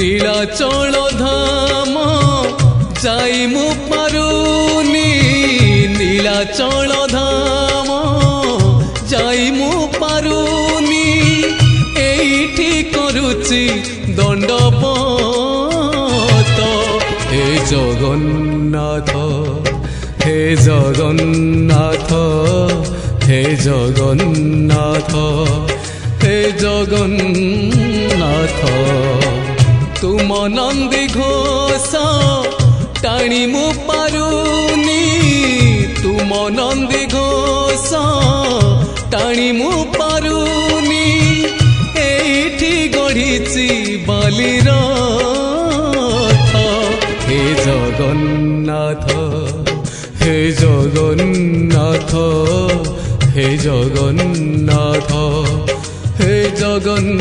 নীলাচল ধাম যাই মু পারুনি নীলাচল ধাম যাই মু পারুনি এইটি করুচি দণ্ডপত হে জগন্নাথ হে জগন্নাথ হে জগন্নাথ হে জগন্নাথ তুম নন্দী ঘোষ টাণি মু পারুনি তুম নন্দী ঘোষ টাণি মু পারুনি এইটি গড়িছি বালির হে জগন্নাথ হে জগন্নাথ হে জগন্নাথ হে জগন্নাথ।